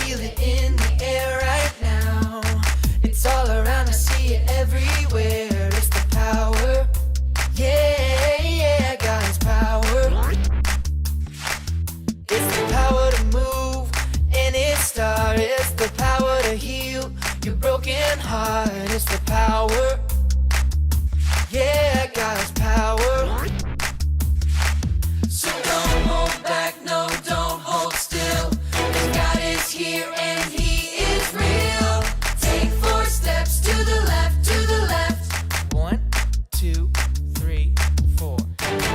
feel it in the air right now. It's all around, I see it everywhere. It's the power, yeah, yeah, God's power. It's the power to move any star. It's the power to heal your broken heart. It's the power, yeah, God's power. So don't hold back, no, don't hold still. 'Cause God is here and He is real. Take 4 steps to the left, to the left. 1, 2, 3, 4.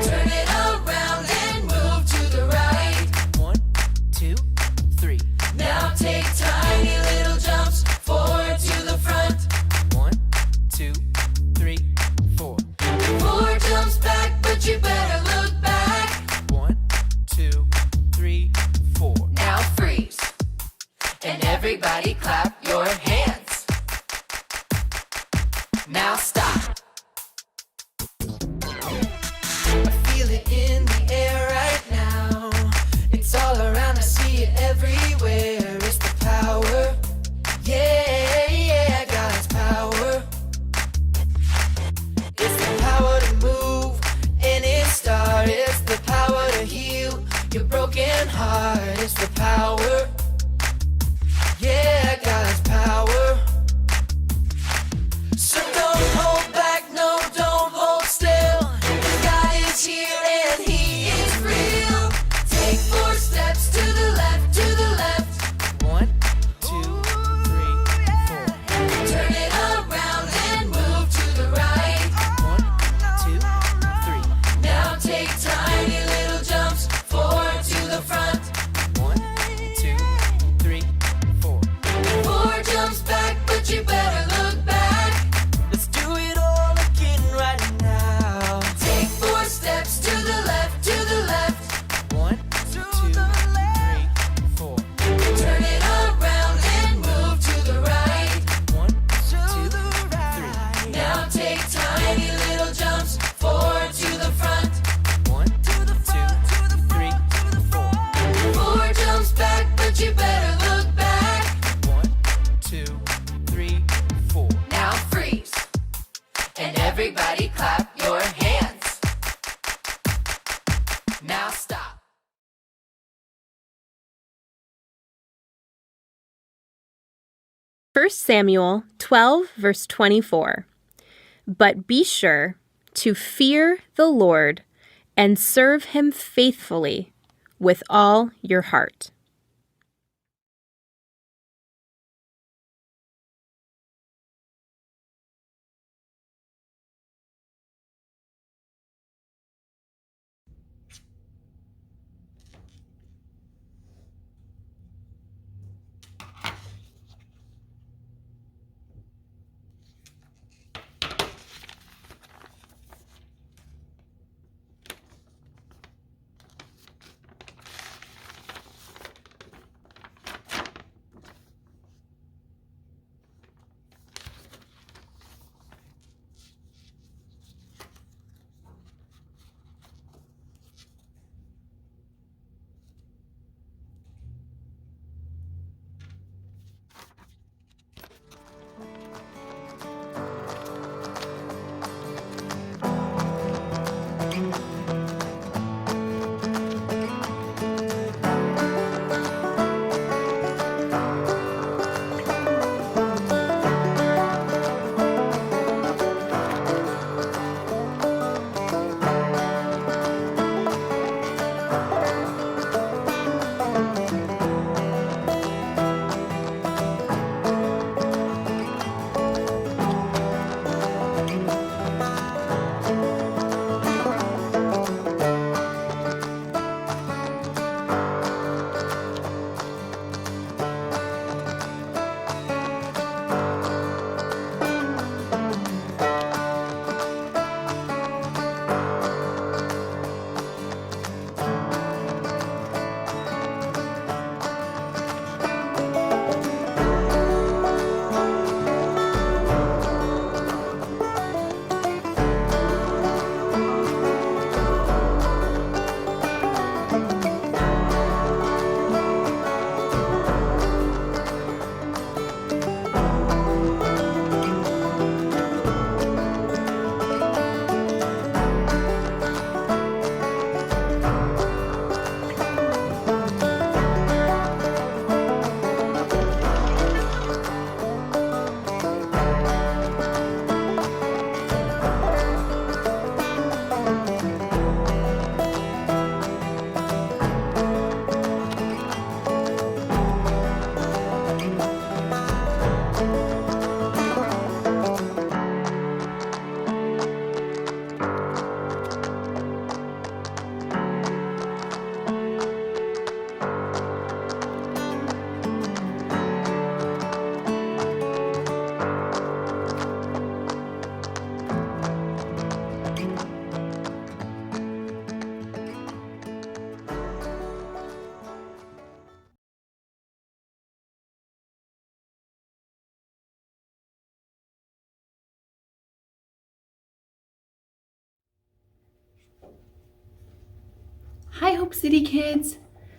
Turn it around and move to the right. 1, 2, 3. Now take tiny little jumps forward to the front. 1, 2, 3, 4. 4 jumps back, but you better look back. 1, 2, 3, 4. Now freeze. And everybody clap your hands. Now stop. I feel it in the air right now. It's all around, I see it everywhere. It's the power, yeah, yeah, God's power. It's the power to move any star. It's the power to heal your broken heart. It's the power, yeah, God's power. So don't hold back, no, don't hold still. God is here and He is real. Take 4 steps to the left, to the left. 1, 2, 3, 4. Turn it around and move to the right. 1, 2, 3. Now take tiny little jumps forward to the front. 1, 2, 3, 4. 4 jumps back, but you better look back. Let's do it all again right now. Take 4 steps to the left, to the left. 1, 2, 3, 4. Turn it around and move to the right. 1, 2, 3. Now take tiny little jumps forward to the front. 1, 2, 3, 4. 4 jumps back, but you better look back. 1, 2, 3, 4. Now freeze. And everybody clap your hands. Now stop. First Samuel 12, verse 24. But be sure to fear the Lord and serve Him faithfully with all your heart. Hi, Hope City kids.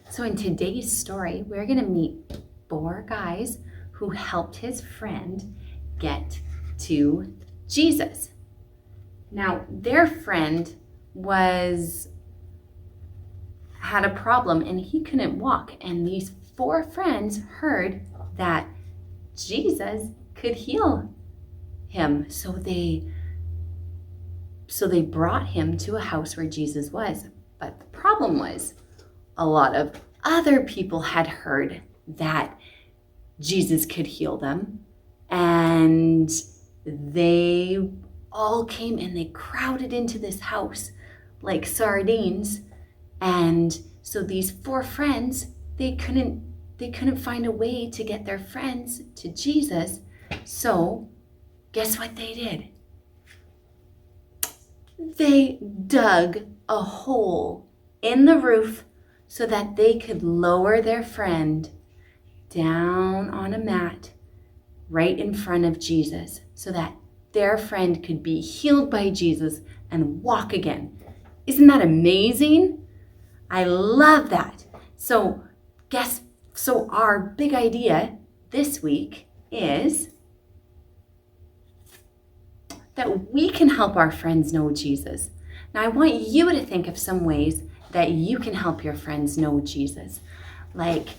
So in today's story, we're going to meet 4 guys who helped his friend get to Jesus. Now, their friend had a problem and he couldn't walk, and these 4 friends heard that Jesus could heal him. So they brought him to a house where Jesus was. But the problem was a lot of other people had heard that Jesus could heal them, and they all came and they crowded into this house like sardines. And so these 4 friends, they couldn't find a way to get their friends to Jesus. So guess what they did? They dug a hole in the roof so that they could lower their friend down on a mat right in front of Jesus so that their friend could be healed by Jesus and walk again. Isn't that amazing? I love that. So our big idea this week is that we can help our friends know Jesus. Now, I want you to think of some ways that you can help your friends know Jesus. Like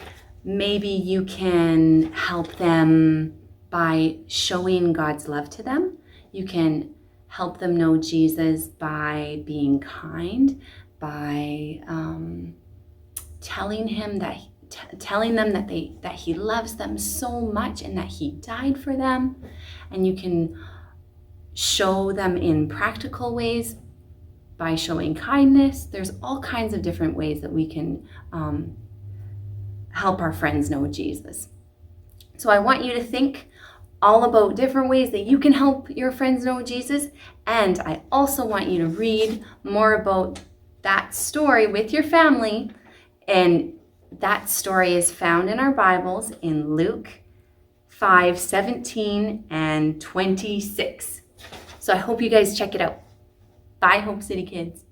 maybe you can help them by showing God's love to them. You can help them know Jesus by being kind, by telling them that he loves them so much and that he died for them. And you can show them in practical ways by showing kindness. There's all kinds of different ways that we can help our friends know Jesus. So I want you to think all about different ways that you can help your friends know Jesus. And I also want you to read more about that story with your family. And that story is found in our Bibles in Luke 5:17 and 26. So I hope you guys check it out. Bye, Hope City kids.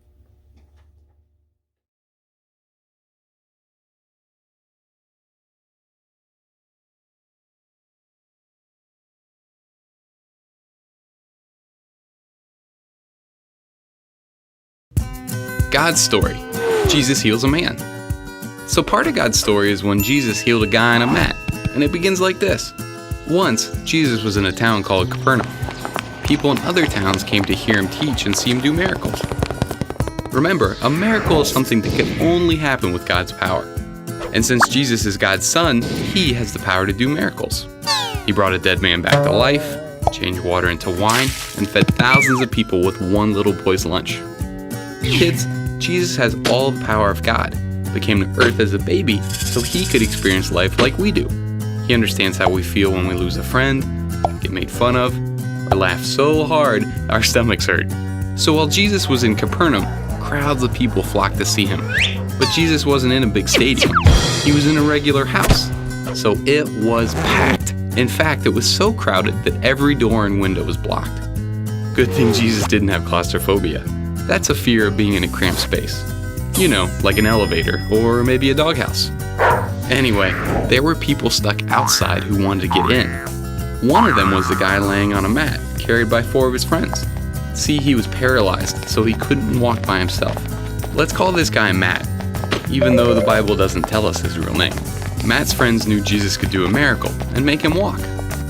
God's story. Jesus heals a man. So part of God's story is when Jesus healed a guy on a mat, and it begins like this. Once, Jesus was in a town called Capernaum. People in other towns came to hear him teach and see him do miracles. Remember, a miracle is something that can only happen with God's power. And since Jesus is God's son, he has the power to do miracles. He brought a dead man back to life, changed water into wine, and fed thousands of people with one little boy's lunch. Kids, Jesus has all the power of God, but came to earth as a baby so he could experience life like we do. He understands how we feel when we lose a friend, get made fun of, or laugh so hard our stomachs hurt. So while Jesus was in Capernaum, crowds of people flocked to see him. But Jesus wasn't in a big stadium. He was in a regular house. So it was packed. In fact, it was so crowded that every door and window was blocked. Good thing Jesus didn't have claustrophobia. That's a fear of being in a cramped space. You know, like an elevator or maybe a doghouse. Anyway, there were people stuck outside who wanted to get in. One of them was the guy laying on a mat, carried by 4 of his friends. See, he was paralyzed, so he couldn't walk by himself. Let's call this guy Matt, even though the Bible doesn't tell us his real name. Matt's friends knew Jesus could do a miracle and make him walk.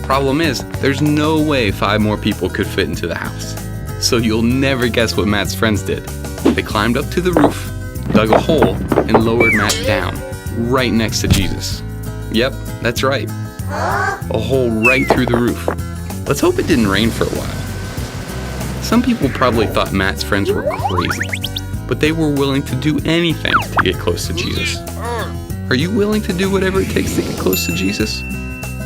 Problem is, there's no way 5 more people could fit into the house. So you'll never guess what Matt's friends did. They climbed up to the roof, dug a hole, and lowered Matt down, right next to Jesus. Yep, that's right. A hole right through the roof. Let's hope it didn't rain for a while. Some people probably thought Matt's friends were crazy, but they were willing to do anything to get close to Jesus. Are you willing to do whatever it takes to get close to Jesus?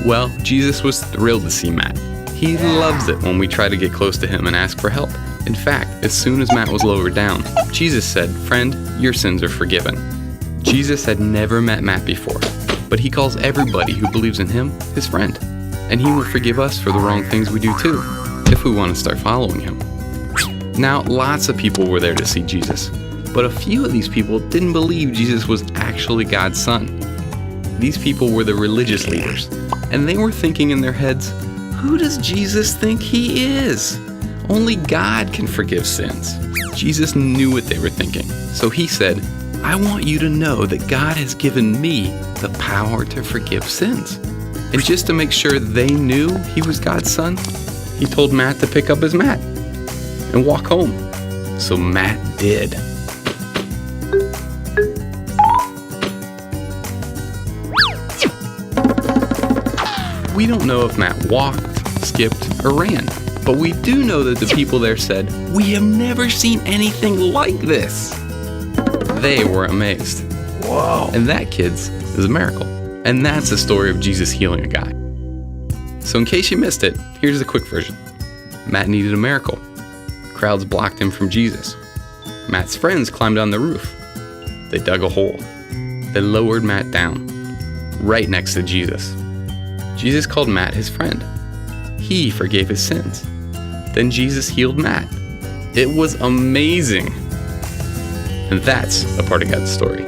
Well, Jesus was thrilled to see Matt. He loves it when we try to get close to him and ask for help. In fact, as soon as Matt was lowered down, Jesus said, "Friend, your sins are forgiven." Jesus had never met Matt before, but he calls everybody who believes in him his friend. And he will forgive us for the wrong things we do too, if we want to start following him. Now, lots of people were there to see Jesus. But a few of these people didn't believe Jesus was actually God's son. These people were the religious leaders, and they were thinking in their heads, who does Jesus think he is? Only God can forgive sins. Jesus knew what they were thinking, so he said, I want you to know that God has given me the power to forgive sins. And just to make sure they knew he was God's son, he told Matt to pick up his mat and walk home. So Matt did. We don't know if Matt walked, skipped, or ran, but we do know that the people there said, we have never seen anything like this. They were amazed. Whoa. And that, kids, is a miracle. And that's the story of Jesus healing a guy. So in case you missed it, here's the quick version. Matt needed a miracle. Crowds blocked him from Jesus. Matt's friends climbed on the roof. They dug a hole. They lowered Matt down, right next to Jesus. Jesus called Matt his friend. He forgave his sins. Then Jesus healed Matt. It was amazing. And that's a part of God's story.